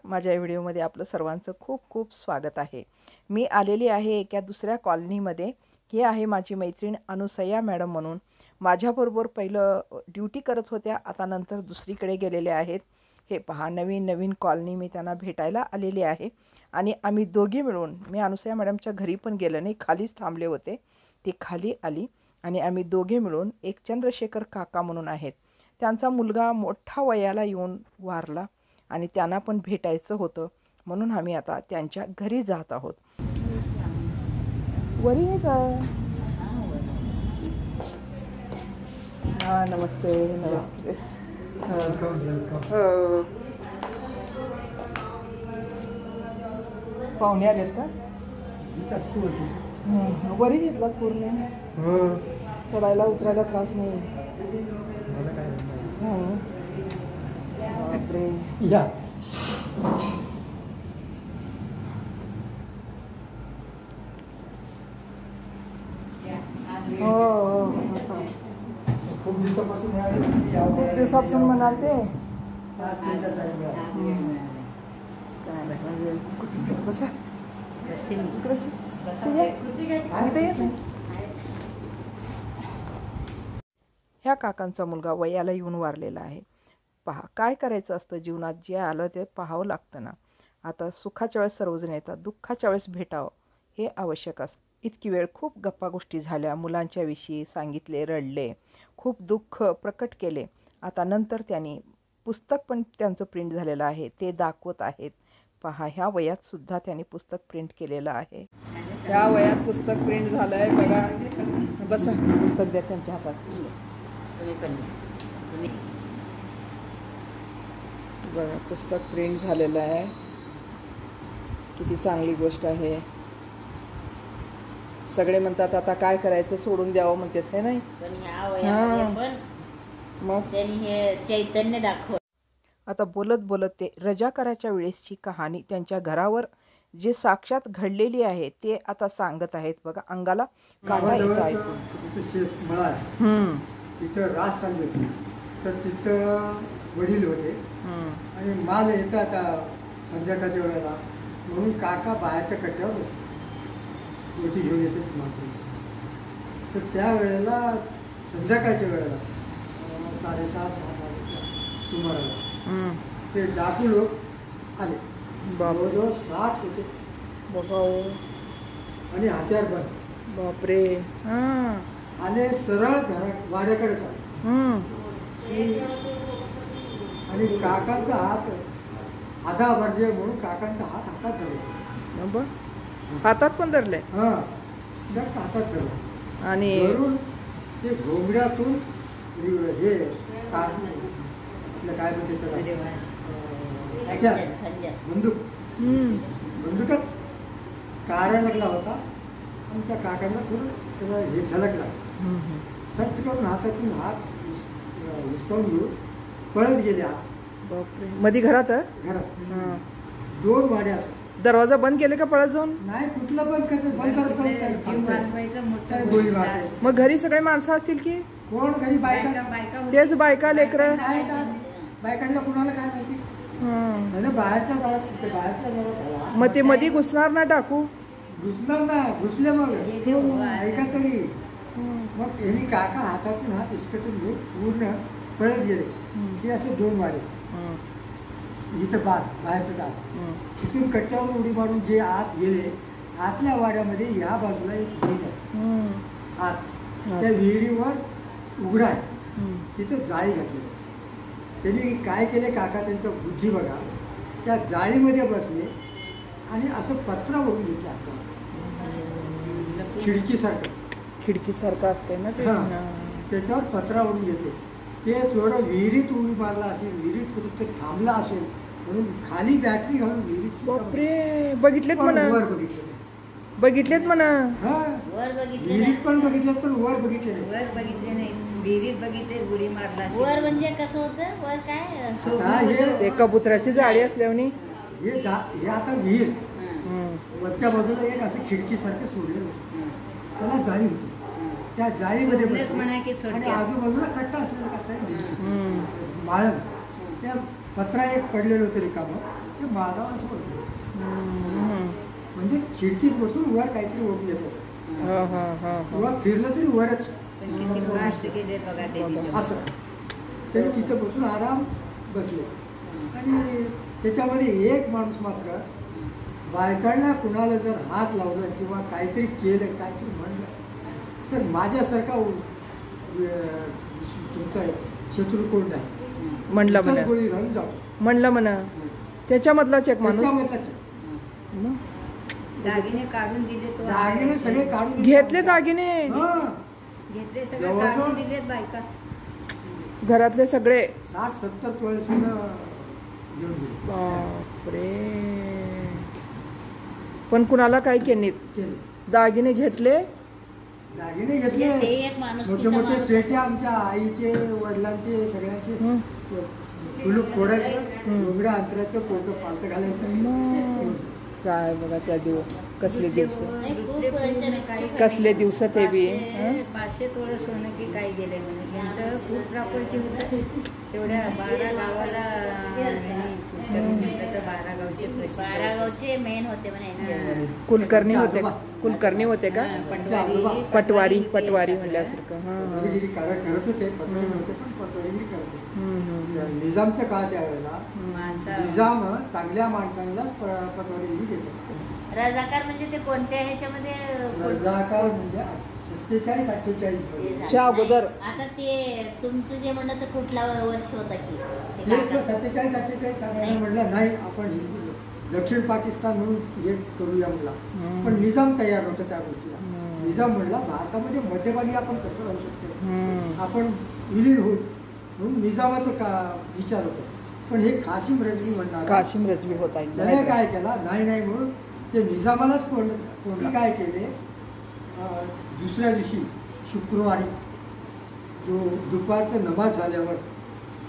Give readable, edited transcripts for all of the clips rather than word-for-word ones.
माझ्या व्हिडिओमध्ये आपलं सर्वांचं खूप खूप स्वागत आहे। मी आलेली आहे एका दुसऱ्या कॉलनीमध्ये। हे आहे माझी मैत्रीण अनुसया मॅडम म्हणून। माझ्याबरोबर पहिलं ड्युटी करत होत्या, आता नंतर दुसरीकडे गेलेले आहेत। हे पहा, नवीन कॉलनी मी त्यांना भेटायला आलेली आहे आणि आम्ही दोघी मिळून, मी अनुसया मॅडमच्या घरी पण गेले नाही, खालीच थांबले होते। ती खाली आली आणि आम्ही दोघे मिळून एक चंद्रशेखर काका म्हणून आहेत, त्यांचा मुलगा मोठा वयाला येऊन वारला आणि त्यांना पण भेटायचं होतं, म्हणून आम्ही आता त्यांच्या घरी जात आहोत। वरी आहे का? नमस्ते नमस्ते। पाहुणे आलेत का? वरी घेतला पूर्ण? चढायला उतरायला त्रास नाही? बापरे। या हो, खूप दिवसापासून म्हणालते। बसा ह्या काकांचा मुलगा वयाला येऊन वारलेला आहे। पहा, काय करायचं असतं जीवनात, जे आलं ते पाहावं लागतं ना। आता सुखाच्या वेळेस सर्वजण येतात, दुःखाच्या वेळेस भेटावं हे आवश्यक असतं। इतकी वेळ खूप गप्पा गोष्टी झाल्या, मुलांच्या विषयी सांगितले, रडले, खूप दुःख प्रकट केले। आता नंतर त्यांनी पुस्तक पण त्यांचं प्रिंट झालेलं आहे, ते दाखवत आहेत। पहा, ह्या वयात सुद्धा त्यांनी पुस्तक प्रिंट केलेलं आहे। ह्या वयात पुस्तक प्रिंट झालं आहे बघा। बसा, पुस्तक द्या त्यांच्या हातात। बघा, पुस्तक प्रिंट झालेलं आहे, किती चांगली गोष्ट आहे। सगळे म्हणतात आता काय करायचं, सोडून द्यावं म्हणतात, हे नाही पण ह्या वयामध्ये पण मग त्यांनी हे चैतन्य दाखवलं। आता बोलत बोलत ते रजाकाराच्या वेळेसची कहाणी, त्यांच्या घरावर जे साक्षात घडलेली आहे ते आता सांगत आहेत बघा। अंगाला काटा येत आहे। तिथं रास चालली होती, तर तिथं वडील होते आणि माल येतं आता संध्याकाळच्या वेळेला, म्हणून काका बाहेरच्या कट्ट्यावर बसतो, रोटी घेऊन येते माणसं। तर त्या वेळेला संध्याकाळच्या वेळेला 6:30-7 वाजता सुमाराला ते डाकू लोक आले, जवळजवळ 60 होते आणि हत्यार बंद। बापरे। आले, सरळ वाड्याकडे चालले आणि काकांचा हात आधा वर्जे म्हणून काकांचा हात हातात धरला। हातात पण धरले? हातात धरला आणि ते घोंगड्यातून हे काय म्हणते बंदूकच काढायला लागला होता आणि त्या काकांना थोडं त्याला हे झलकला, सट करून हातातून हात हिसकावून घेऊन पळत गेले। बापरे। मध्ये घरात? घरात 2 वाड्या असतात। दरवाजा बंद केले का पळत जाऊन? नाही, कुठला बंद करत गोळी मारते। मग घरी सगळे माणसं असतील की कोण? घरी बायका, तेच बायका लेकरं, बायकांना कुणाला काय माहिती। बाहेरच्या घरात मग ते मध्ये घुसणार ना डाकू? घुसणार ना, घुसले मग ऐका तरी। मग यांनी काका हातातून हात इसकटून घेऊन पूर्ण पळत गेले। ते असे 2 वाडे, इथं बाहेरचं दात, तिथून कट्ट्यावर उडी मारून जे आत गेले, आतल्या वाड्यामध्ये या बाजूला एक विहीर आहे आत, त्या विहिरीवर उघडा आहे, तिथे जाळी घातली। त्यांनी काय केले, काका त्यांचा बुद्धी बघा, त्या जाळीमध्ये बसले आणि असं पत्रावरून घेतलं, खिडकीसारखं असते ना ते, त्याच्यावर पत्रावरून घेतले। ते चोर विहिरीत उडी मारला असेल, विहिरीत कुठे थांबला असेल म्हणून खाली बॅटरी घालून विहिरीत। बापरे। बघितलेत म्हणा? वर बघितलेत म्हणा? विहिरीत पण बघितलेत, पण वर बघितले नाही। विहिरीत बघितले, उडी मारला। वर म्हणजे कसं होतं? वर काय ते कबुतराची जाळी असल्याने हे आता विहीर वरच्या बाजूला एक असं खिडकीसारखं सोडलेलं, त्याला जाळी होती। त्या जाळीमध्ये सोडणंच बसले. म्हणा की आणि थोडक्यात. आजूबाजूला कट्टा असलेला कसं माळण त्या पत्रा एक पडलेलं होतं रिकामं ते माळावर असं पडलं. म्हणजे खिडकीत बसून वर काहीतरी ओढून येत असं. वर फिरलं तरी वरच पण किती फास्ट गेले बघा ते तिथं. असं तरी तिथं बसून आराम बसले. आणि त्याच्यामध्ये एक माणूस मात्र बायकांना कुणाला जर हात लावलं किंवा काहीतरी केलं काहीतरी म्हणलं तर माझ्यासारखा तुमचा शत्रू कोण नाही म्हणलं इथंच म्हणा गोळी घालून जाऊ. म्हणलं म्हणा त्याच्यामधलाच एक माणूस त्याच्यामधलाच. दागिने काढून दिले तो दागिने सगळे काढून घेतले दागिने हां. घेतले सगळे जवळजवळ- काढून दिलेत बायका. घरातले सगळे 60-70 तोळे सुद्धा घेऊन गेले. बापरे. पण कुणाला काही केलीत केले. दागिने घेतले दागिने ते घेतले. एक माणूस मोठे मोठे पेटे आमच्या आईचे वडिलांचे सगळ्यांचे कुलूप फोडायचं डोंगऱ्या अंतराचं पोटं पालतं घालायचं. काय बघा त्या दिवस कसले दिवस काही कसले दिवस ते बी 500 तोळे सोनं की काय गेले म्हणे. त्यांचं खूप प्रॉपर्टी होतं तेवढ्या 12 गावाला. तर 12 गावचे प्रसिद्ध 12 गावचे मेन होते म्हणे. कुलकर्णी होते कुलकर्णी होते का पटवारी पटवारी म्हणल्यासारखं पटवारीगिरी करत होते. पटवारी नव्हते पण पटवारीगिरी करत होते. निजामचं काळ त्यावेळेला माणसा निजाम चांगल्या माणसांनाच पटवारीगिरी देतो. रजाकार म्हणजे ते कोणत्या ह्याच्यामध्ये रजाकार म्हणजे 47-48 च्या अगोदर. आता ते तुमचं जे म्हणलं तर कुठला वर्ष होता की ते हेच काका? 47-48 सांगायला म्हटलं नाही आपण दक्षिण पाकिस्तान म्हणून हे करूया म्हणला. पण निजाम तयार होतं त्या गोष्टीला. निजाम म्हणला भारतामध्ये मध्यभागी आपण कसं राहू शकतो आपण विलीन होऊ म्हणून निजामाचं का विचार होतो. पण हे कासिम रजवी म्हणणार काशिम रजवी होता त्याने काय केला नाही म्हणून ते निजामालाच कोणी काय केले दुसऱ्या दिवशी शुक्रवारी जो दुपारचं नमाज झाल्यावर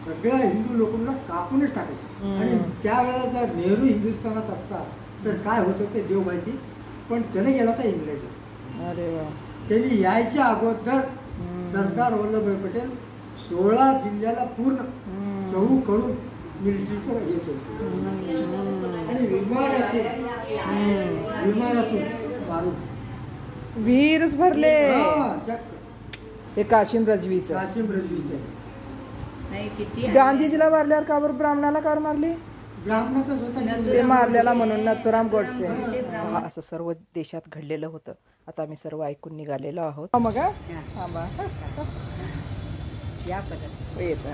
सगळ्या हिंदू लोकांना कापूनच टाकायचं. आणि त्यावेळेला जर नेहरू हिंदुस्थानात असता तर काय होतं ते देव माहिती. पण त्याने गेला होता इंग्लंड. अरे वा. त्यांनी यायच्या अगोदर सरदार वल्लभभाई पटेल 16 जिल्ह्याला पूर्ण चहू करून मिलिटरीचं हे केलं. आणि विमानातून मारून वीरच भरले चक्क हे काशिम रजवीचं. कासिम रजवीचं नाही किती गांधीजीला मारल्यावर का बरं ब्राह्मणाला का मारली ब्राह्मणाचाच होता. ते मारलेला म्हणून नथुराम गोडसे. असं सर्व देशात घडलेलं होतं. आता आम्ही सर्व ऐकून निघालेलो आहोत. मग थांबा या परत येत.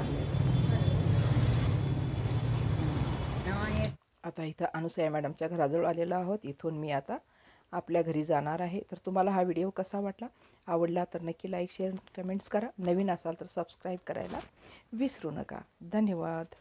आता इथं अनुसया मॅडमच्या घराजवळ आलेलो आहोत. इथून मी आता आपल्या घरी जाणार आहे. तर तुम्हाला हा व्हिडिओ कसा वाटला आवडला तर नक्की लाईक शेअर कमेंट्स करा. नवीन असाल तर सबस्क्राईब करायला विसरू नका. धन्यवाद.